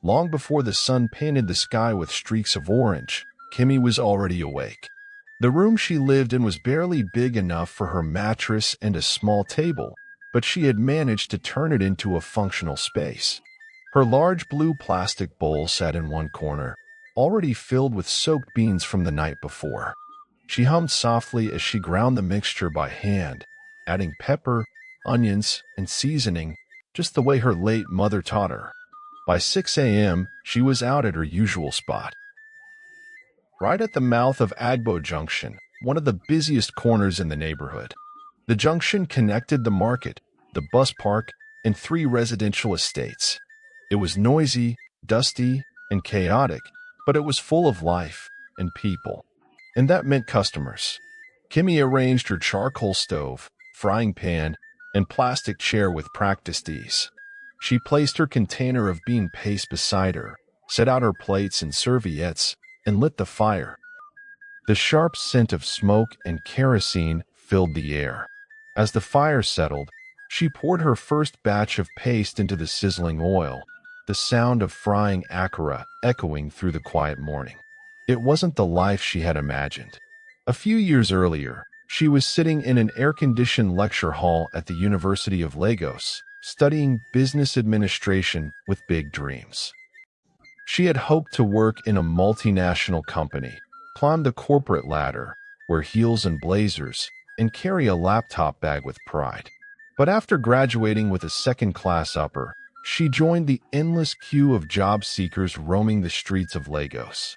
Long before the sun painted the sky with streaks of orange, Kemi was already awake. The room she lived in was barely big enough for her mattress and a small table, but she had managed to turn it into a functional space. Her large blue plastic bowl sat in one corner, already filled with soaked beans from the night before. She hummed softly as she ground the mixture by hand, adding pepper, onions, and seasoning, just the way her late mother taught her. By 6 a.m., she was out at her usual spot, right at the mouth of Agbo Junction, one of the busiest corners in the neighborhood. The junction connected the market, the bus park, and 3 residential estates. It was noisy, dusty, and chaotic, but it was full of life and people. And that meant customers. Kemi arranged her charcoal stove, frying pan, and plastic chair with practiced ease. She placed her container of bean paste beside her, set out her plates and serviettes, and lit the fire. The sharp scent of smoke and kerosene filled the air. As the fire settled, she poured her first batch of paste into the sizzling oil, the sound of frying akara echoing through the quiet morning. It wasn't the life she had imagined. A few years earlier, she was sitting in an air-conditioned lecture hall at the University of Lagos, studying business administration with big dreams. She had hoped to work in a multinational company, climb the corporate ladder, wear heels and blazers, and carry a laptop bag with pride. But after graduating with a second-class upper, she joined the endless queue of job seekers roaming the streets of Lagos.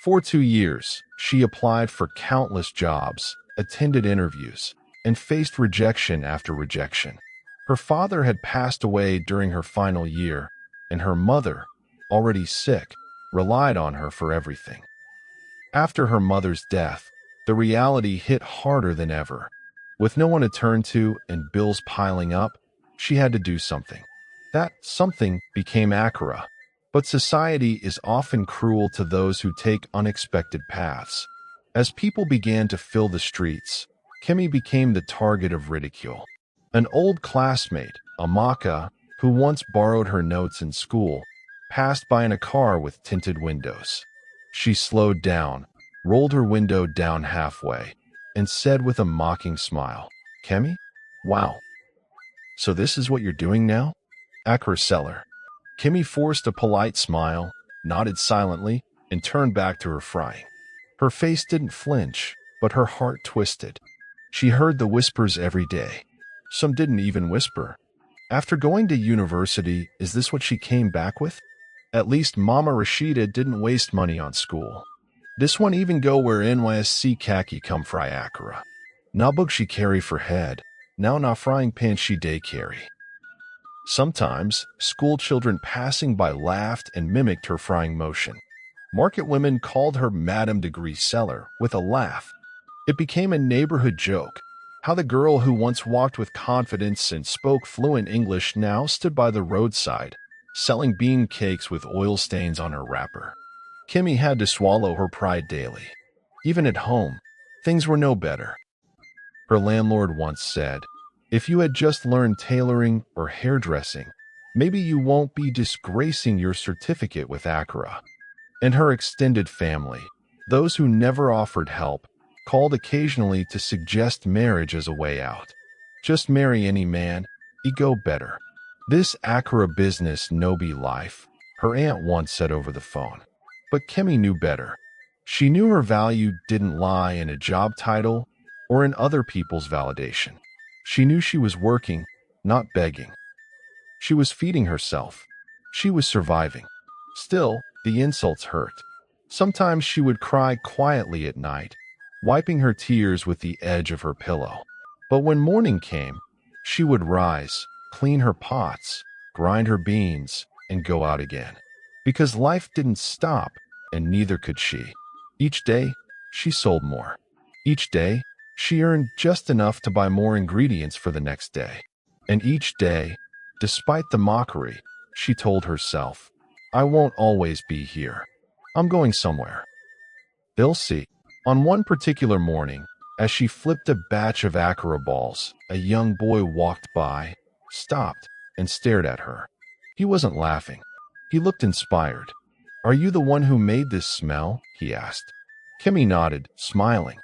For 2 years, she applied for countless jobs, attended interviews, and faced rejection after rejection. Her father had passed away during her final year, and her mother, already sick, relied on her for everything. After her mother's death, the reality hit harder than ever. With no one to turn to and bills piling up, she had to do something. That something became Akara. But society is often cruel to those who take unexpected paths. As people began to fill the streets, Kemi became the target of ridicule. An old classmate, Amaka, who once borrowed her notes in school, passed by in a car with tinted windows. She slowed down, rolled her window down halfway, and said with a mocking smile, "Kemi? Wow. So this is what you're doing now?" Akara seller. Kemi forced a polite smile, nodded silently, and turned back to her frying. Her face didn't flinch, but her heart twisted. She heard the whispers every day. Some didn't even whisper. After going to university, is this what she came back with? At least Mama Rashida didn't waste money on school. This one even go where NYSC khaki come fry Akara. Na book she carry for head, now na frying pan she day carry. Sometimes, school children passing by laughed and mimicked her frying motion. Market women called her Madam Degree Seller with a laugh. It became a neighborhood joke, how the girl who once walked with confidence and spoke fluent English now stood by the roadside, selling bean cakes with oil stains on her wrapper. Kemi had to swallow her pride daily. Even at home, things were no better. Her landlord once said, "If you had just learned tailoring or hairdressing, maybe you won't be disgracing your certificate with Akara." And her extended family, those who never offered help, called occasionally to suggest marriage as a way out. Just marry any man, he go better. This Akara business no be life, her aunt once said over the phone. But Kemi knew better. She knew her value didn't lie in a job title or in other people's validation. She knew she was working, not begging. She was feeding herself. She was surviving. Still, the insults hurt. Sometimes she would cry quietly at night, wiping her tears with the edge of her pillow. But when morning came, she would rise, clean her pots, grind her beans, and go out again. Because life didn't stop, and neither could she. Each day, she sold more. Each day, she earned just enough to buy more ingredients for the next day. And each day, despite the mockery, she told herself, "I won't always be here. I'm going somewhere. They'll see." On one particular morning, as she flipped a batch of Akara balls, a young boy walked by, stopped, and stared at her. He wasn't laughing. He looked inspired. "Are you the one who made this smell?" he asked. Kemi nodded, smiling.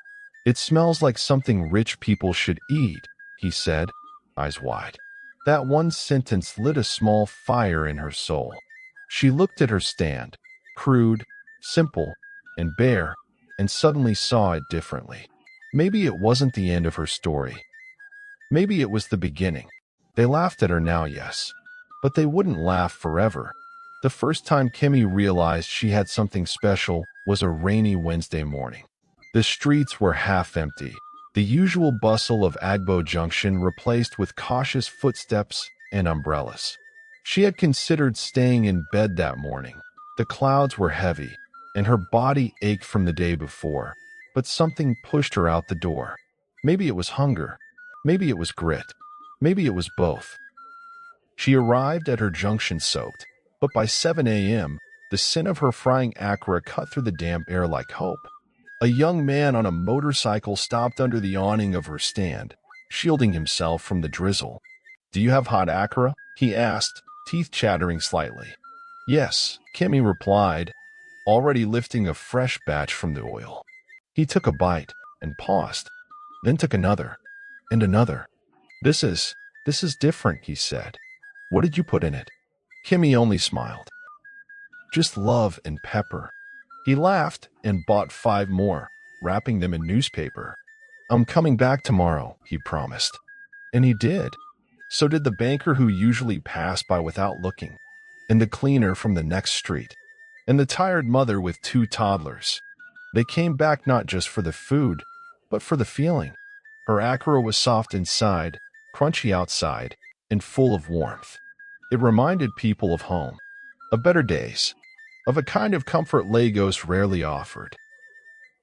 "It smells like something rich people should eat," he said, eyes wide. That one sentence lit a small fire in her soul. She looked at her stand, crude, simple, and bare, and suddenly saw it differently. Maybe it wasn't the end of her story. Maybe it was the beginning. They laughed at her now, yes. But they wouldn't laugh forever. The first time Kemi realized she had something special was a rainy Wednesday morning. The streets were half empty, the usual bustle of Agbo Junction replaced with cautious footsteps and umbrellas. She had considered staying in bed that morning. The clouds were heavy, and her body ached from the day before, but something pushed her out the door. Maybe it was hunger. Maybe it was grit. Maybe it was both. She arrived at her junction soaked, but by 7 a.m., the scent of her frying akara cut through the damp air like hope. A young man on a motorcycle stopped under the awning of her stand, shielding himself from the drizzle. "Do you have hot akara?" he asked, teeth chattering slightly. "Yes," Kemi replied, already lifting a fresh batch from the oil. He took a bite and paused, then took another and another. This is different," he said. "What did you put in it?" Kemi only smiled. "Just love and pepper." He laughed and bought 5 more, wrapping them in newspaper. "I'm coming back tomorrow," he promised. And he did. So did the banker who usually passed by without looking, and the cleaner from the next street, and the tired mother with 2 toddlers. They came back not just for the food, but for the feeling. Her akara was soft inside, crunchy outside, and full of warmth. It reminded people of home, of better days, of a kind of comfort Lagos rarely offered.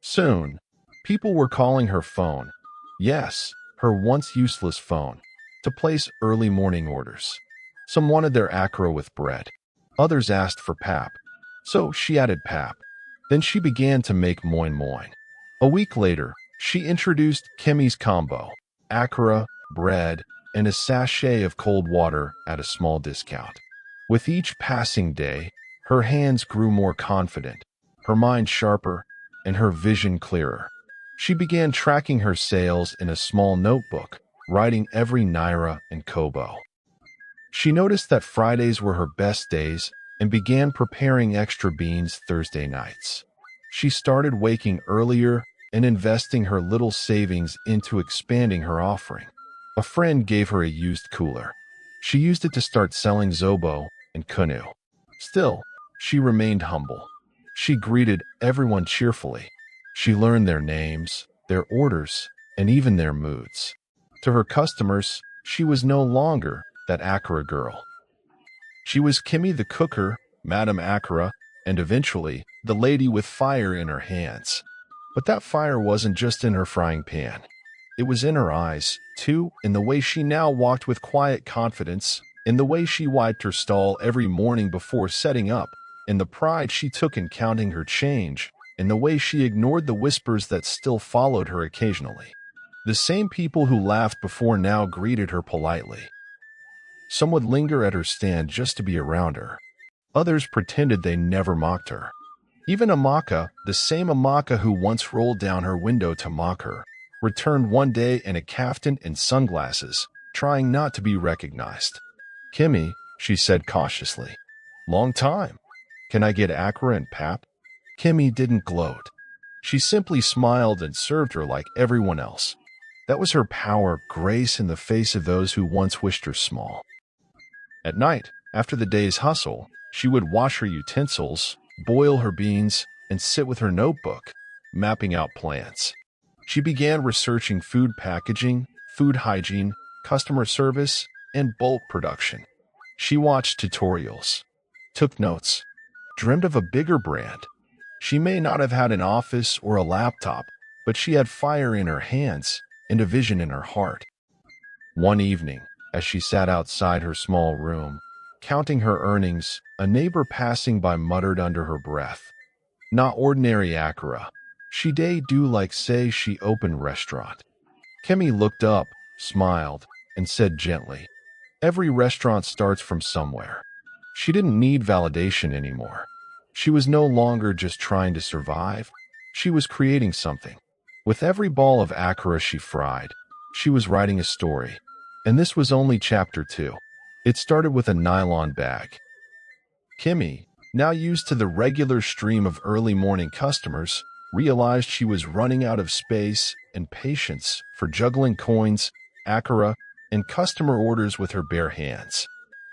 Soon, people were calling her phone, yes, her once useless phone, to place early morning orders. Some wanted their akara with bread. Others asked for pap. So she added pap. Then she began to make moin moin. A week later, she introduced Kemi's combo, akara, bread, and a sachet of cold water at a small discount. With each passing day, her hands grew more confident, her mind sharper, and her vision clearer. She began tracking her sales in a small notebook, writing every naira and kobo. She noticed that Fridays were her best days and began preparing extra beans Thursday nights. She started waking earlier and investing her little savings into expanding her offering. A friend gave her a used cooler. She used it to start selling zobo and kunu. Still, she remained humble. She greeted everyone cheerfully. She learned their names, their orders, and even their moods. To her customers, she was no longer that Akara girl. She was Kemi the cooker, Madame Akara, and eventually, the lady with fire in her hands. But that fire wasn't just in her frying pan. It was in her eyes, too, in the way she now walked with quiet confidence, in the way she wiped her stall every morning before setting up, in the pride she took in counting her change, in the way she ignored the whispers that still followed her occasionally. The same people who laughed before now greeted her politely. Some would linger at her stand just to be around her. Others pretended they never mocked her. Even Amaka, the same Amaka who once rolled down her window to mock her, returned one day in a kaftan and sunglasses, trying not to be recognized. "Kemi," she said cautiously. "Long time. Can I get akara and pap?" Kemi didn't gloat. She simply smiled and served her like everyone else. That was her power, grace in the face of those who once wished her small. At night, after the day's hustle, she would wash her utensils, boil her beans, and sit with her notebook, mapping out plans. She began researching food packaging, food hygiene, customer service, and bulk production. She watched tutorials, took notes, dreamed of a bigger brand. She may not have had an office or a laptop, but she had fire in her hands and a vision in her heart. One evening, as she sat outside her small room, counting her earnings, a neighbor passing by muttered under her breath, "Not ordinary akara. She day do like say she open restaurant." Kemi looked up, smiled, and said gently, "Every restaurant starts from somewhere. She didn't need validation anymore. She was no longer just trying to survive. She was creating something. With every ball of Akara she fried, she was writing a story. And this was only chapter 2. It started with a nylon bag. Kemi, now used to the regular stream of early morning customers, realized she was running out of space and patience for juggling coins, Akara, and customer orders with her bare hands.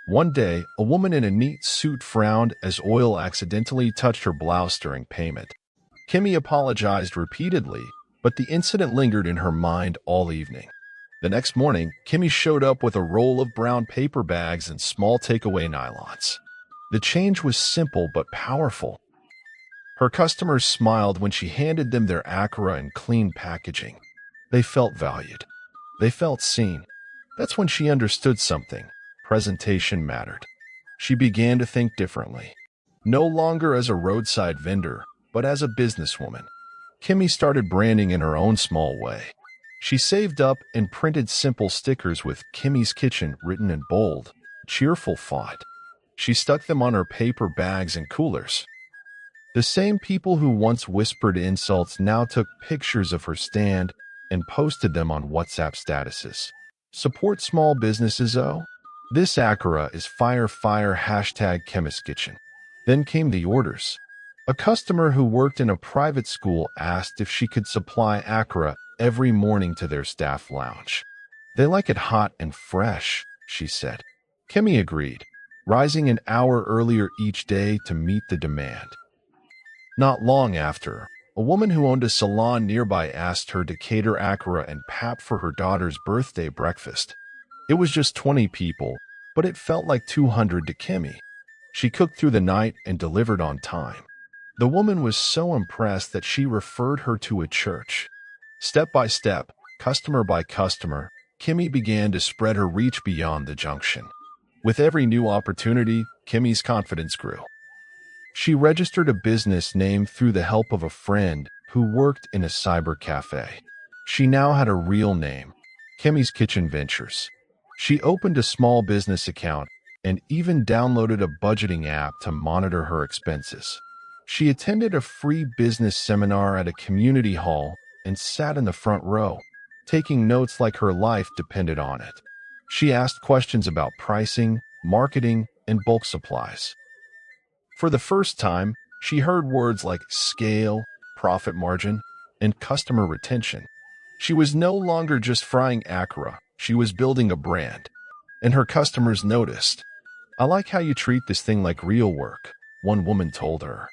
One day, a woman in a neat suit frowned as oil accidentally touched her blouse during payment. Kemi apologized repeatedly, but the incident lingered in her mind all evening. The next morning, Kemi showed up with a roll of brown paper bags and small takeaway nylons. The change was simple but powerful. Her customers smiled when she handed them their Akara in clean packaging. They felt valued. They felt seen. That's when she understood something. Presentation mattered. She began to think differently. No longer as a roadside vendor, but as a businesswoman. Kemi started branding in her own small way. She saved up and printed simple stickers with Kemi's Kitchen written in bold, cheerful font. She stuck them on her paper bags and coolers. The same people who once whispered insults now took pictures of her stand and posted them on WhatsApp statuses. Support small businesses, oh? This Akara is fire hashtag Kemi's Kitchen. Then came the orders. A customer who worked in a private school asked if she could supply Akara every morning to their staff lounge. They like it hot and fresh, she said. Kemi agreed, rising an hour earlier each day to meet the demand. Not long after, a woman who owned a salon nearby asked her to cater Akara and pap for her daughter's birthday breakfast. It was just 20 people, but it felt like 200 to Kemi. She cooked through the night and delivered on time. The woman was so impressed that she referred her to a church. Step by step, customer by customer, Kemi began to spread her reach beyond the junction. With every new opportunity, Kemi's confidence grew. She registered a business name through the help of a friend who worked in a cyber cafe. She now had a real name, Kemi's Kitchen Ventures. She opened a small business account and even downloaded a budgeting app to monitor her expenses. She attended a free business seminar at a community hall and sat in the front row, taking notes like her life depended on it. She asked questions about pricing, marketing, and bulk supplies. For the first time, she heard words like scale, profit margin, and customer retention. She was no longer just frying Akara, she was building a brand. And her customers noticed. "I like how you treat this thing like real work," one woman told her.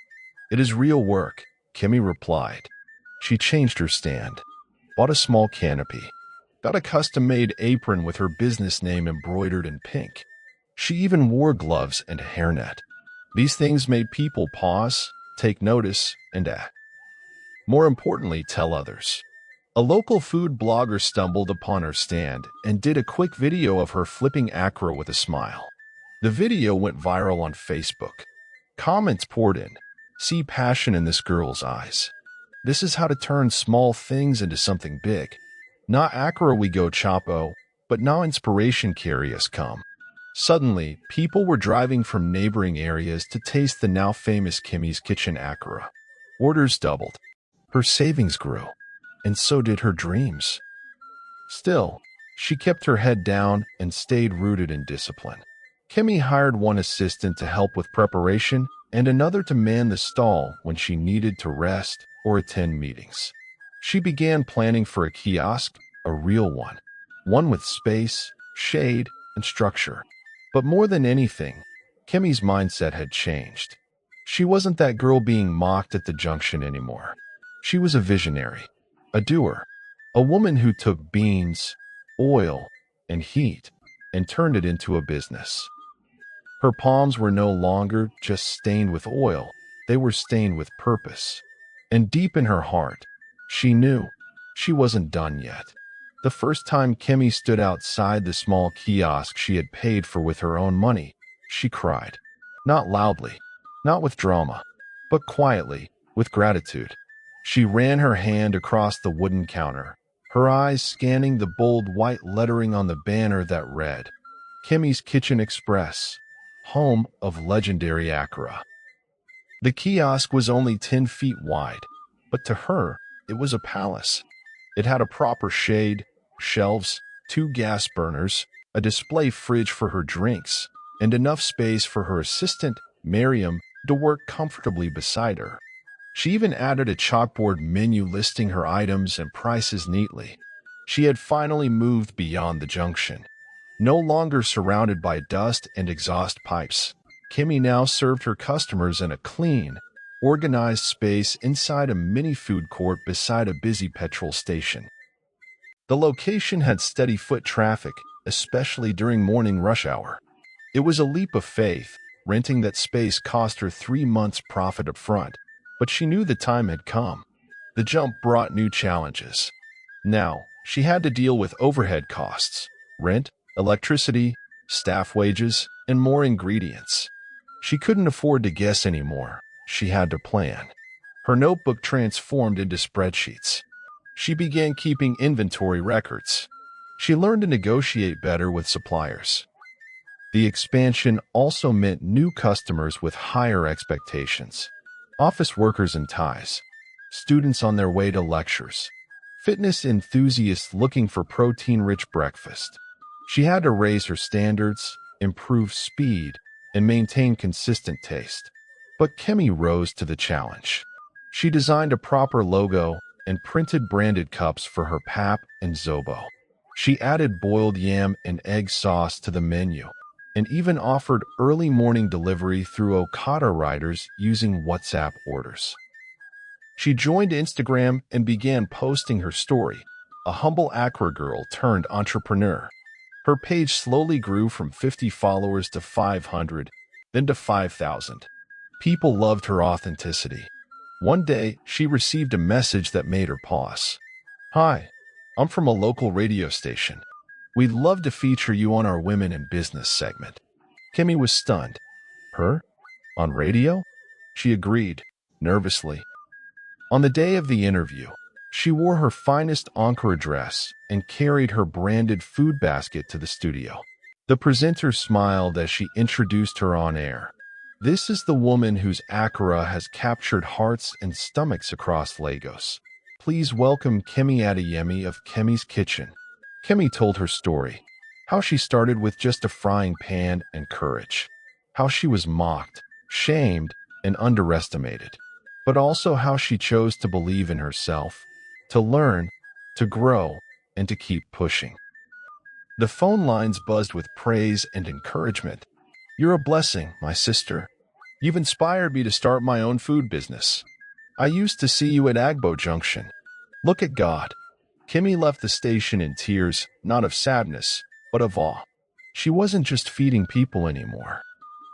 "It is real work," Kemi replied. She changed her stand, bought a small canopy, got a custom-made apron with her business name embroidered in pink. She even wore gloves and a hairnet. These things made people pause, take notice, and more importantly, tell others. A local food blogger stumbled upon her stand and did a quick video of her flipping Akara with a smile. The video went viral on Facebook. Comments poured in. "See passion in this girl's eyes. This is how to turn small things into something big. Not Akara we go Chapo, but now inspiration carry us come." Suddenly, people were driving from neighboring areas to taste the now famous Kemi's Kitchen Akara. Orders doubled. Her savings grew. And so did her dreams. Still, she kept her head down and stayed rooted in discipline. Kemi hired one assistant to help with preparation and another to man the stall when she needed to rest or attend meetings. She began planning for a kiosk, a real one with space, shade, and structure. But more than anything, Kemi's mindset had changed. She wasn't that girl being mocked at the junction anymore. She was a visionary, a doer, a woman who took beans, oil, and heat and turned it into a business. Her palms were no longer just stained with oil, they were stained with purpose. And deep in her heart, she knew she wasn't done yet. The first time Kemi stood outside the small kiosk she had paid for with her own money, she cried. Not loudly, not with drama, but quietly, with gratitude. She ran her hand across the wooden counter, her eyes scanning the bold white lettering on the banner that read, Kemi's Kitchen Express, home of legendary Akara. The kiosk was only 10 feet wide, but to her, it was a palace. It had a proper shade, shelves, 2 gas burners, a display fridge for her drinks, and enough space for her assistant, Miriam, to work comfortably beside her. She even added a chalkboard menu listing her items and prices neatly. She had finally moved beyond the junction. No longer surrounded by dust and exhaust pipes, Kemi now served her customers in a clean, organized space inside a mini food court beside a busy petrol station. The location had steady foot traffic, especially during morning rush hour. It was a leap of faith. Renting that space cost her 3 months' profit up front, but she knew the time had come. The jump brought new challenges. Now, she had to deal with overhead costs, rent, electricity, staff wages, and more ingredients. She couldn't afford to guess anymore. She had to plan. Her notebook transformed into spreadsheets. She began keeping inventory records. She learned to negotiate better with suppliers. The expansion also meant new customers with higher expectations. Office workers in ties, students on their way to lectures, fitness enthusiasts looking for protein-rich breakfast. She had to raise her standards, improve speed, and maintain consistent taste. But Kemi rose to the challenge. She designed a proper logo and printed branded cups for her pap and zobo. She added boiled yam and egg sauce to the menu, and even offered early morning delivery through Akara riders using WhatsApp orders. She joined Instagram and began posting her story, a humble Akara girl turned entrepreneur. Her page slowly grew from 50 followers to 500, then to 5,000. People loved her authenticity. One day, she received a message that made her pause. "Hi, I'm from a local radio station. We'd love to feature you on our Women in Business segment." Kemi was stunned. Her? On radio? She agreed, nervously. On the day of the interview, she wore her finest Ankara dress and carried her branded food basket to the studio. The presenter smiled as she introduced her on air. "This is the woman whose Akara has captured hearts and stomachs across Lagos. Please welcome Kemi Adeyemi of Kemi's Kitchen." Kemi told her story, how she started with just a frying pan and courage, how she was mocked, shamed, and underestimated, but also how she chose to believe in herself, to learn, to grow, and to keep pushing. The phone lines buzzed with praise and encouragement. "You're a blessing, my sister. You've inspired me to start my own food business. I used to see you at Agbo Junction. Look at God." Kemi left the station in tears, not of sadness, but of awe. She wasn't just feeding people anymore.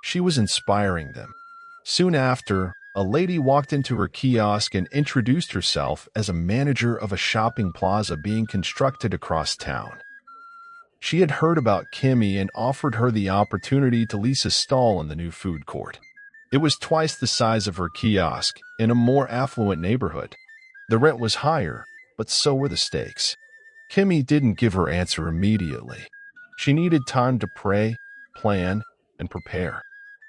She was inspiring them. Soon after, a lady walked into her kiosk and introduced herself as a manager of a shopping plaza being constructed across town. She had heard about Kemi and offered her the opportunity to lease a stall in the new food court. It was twice the size of her kiosk in a more affluent neighborhood. The rent was higher, but so were the stakes. Kemi didn't give her answer immediately. She needed time to pray, plan, and prepare.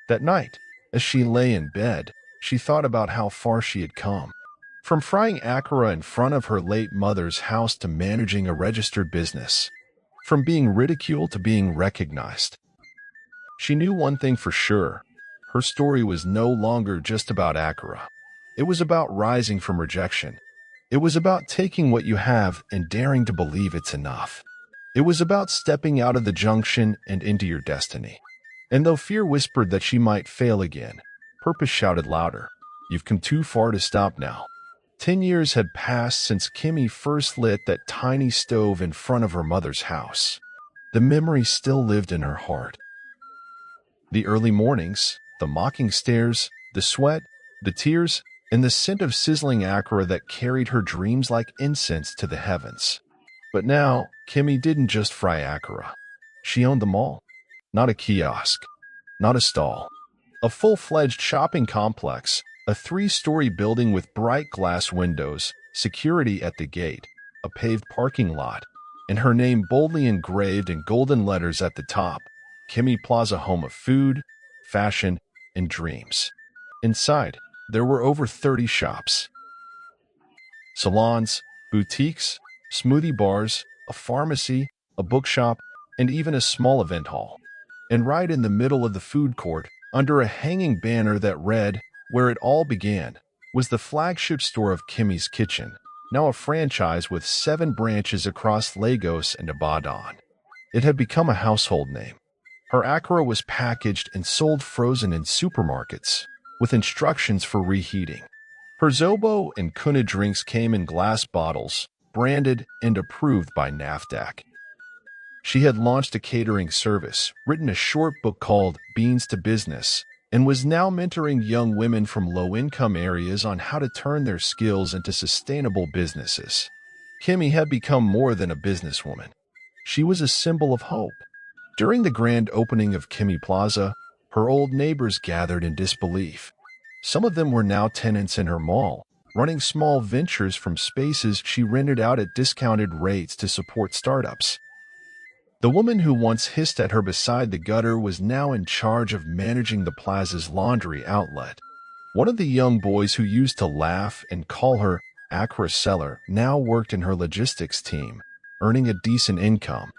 That night, as she lay in bed, she thought about how far she had come. From frying Akara in front of her late mother's house to managing a registered business. From being ridiculed to being recognized. She knew one thing for sure. Her story was no longer just about Akara. It was about rising from rejection. It was about taking what you have and daring to believe it's enough. It was about stepping out of the junction and into your destiny. And though fear whispered that she might fail again, purpose shouted louder, "You've come too far to stop now." 10 years had passed since Kemi first lit that tiny stove in front of her mother's house. The memory still lived in her heart. The early mornings, the mocking stares, the sweat, the tears, and the scent of sizzling Akara that carried her dreams like incense to the heavens. But now, Kemi didn't just fry Akara. She owned them all. Not a kiosk, not a stall. A full-fledged shopping complex, a 3-story building with bright glass windows, security at the gate, a paved parking lot, and her name boldly engraved in golden letters at the top. Kemi Plaza, home of food, fashion, and dreams. Inside, there were over 30 shops, salons, boutiques, smoothie bars, a pharmacy, a bookshop, and even a small event hall. And right in the middle of the food court, under a hanging banner that read, "Where It All Began," was the flagship store of Kemi's Kitchen, now a franchise with 7 branches across Lagos and Ibadan. It had become a household name. Her Akara was packaged and sold frozen in supermarkets, with instructions for reheating. Her Zobo and Kuna drinks came in glass bottles, branded and approved by NAFDAC. She had launched a catering service, written a short book called Beans to Business, and was now mentoring young women from low-income areas on how to turn their skills into sustainable businesses. Kemi had become more than a businesswoman. She was a symbol of hope. During the grand opening of Kemi Plaza, her old neighbors gathered in disbelief. Some of them were now tenants in her mall, running small ventures from spaces she rented out at discounted rates to support startups. The woman who once hissed at her beside the gutter was now in charge of managing the plaza's laundry outlet. One of the young boys who used to laugh and call her Akara Seller now worked in her logistics team, earning a decent income.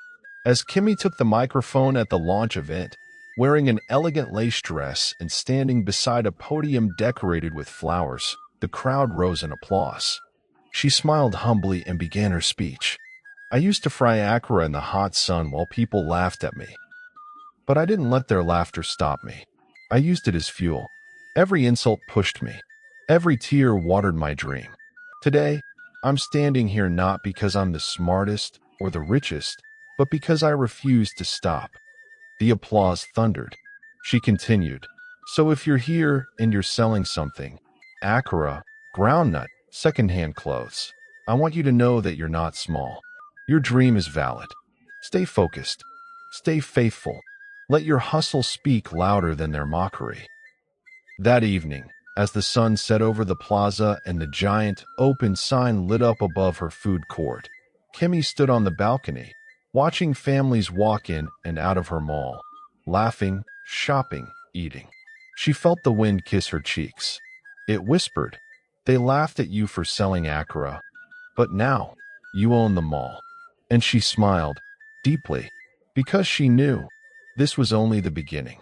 As Kemi took the microphone at the launch event, wearing an elegant lace dress and standing beside a podium decorated with flowers, the crowd rose in applause. She smiled humbly and began her speech. "I used to fry Akara in the hot sun while people laughed at me. But I didn't let their laughter stop me. I used it as fuel. Every insult pushed me. Every tear watered my dream. Today, I'm standing here not because I'm the smartest or the richest, but because I refuse to stop." The applause thundered. She continued, "So if you're here and you're selling something, Akara, groundnut, secondhand clothes, I want you to know that you're not small. Your dream is valid. Stay focused. Stay faithful. Let your hustle speak louder than their mockery." That evening, as the sun set over the plaza and the giant, open sign lit up above her food court, Kemi stood on the balcony, watching families walk in and out of her mall, laughing, shopping, eating. She felt the wind kiss her cheeks. It whispered, "They laughed at you for selling Akara, but now, you own the mall." And she smiled, deeply, because she knew this was only the beginning.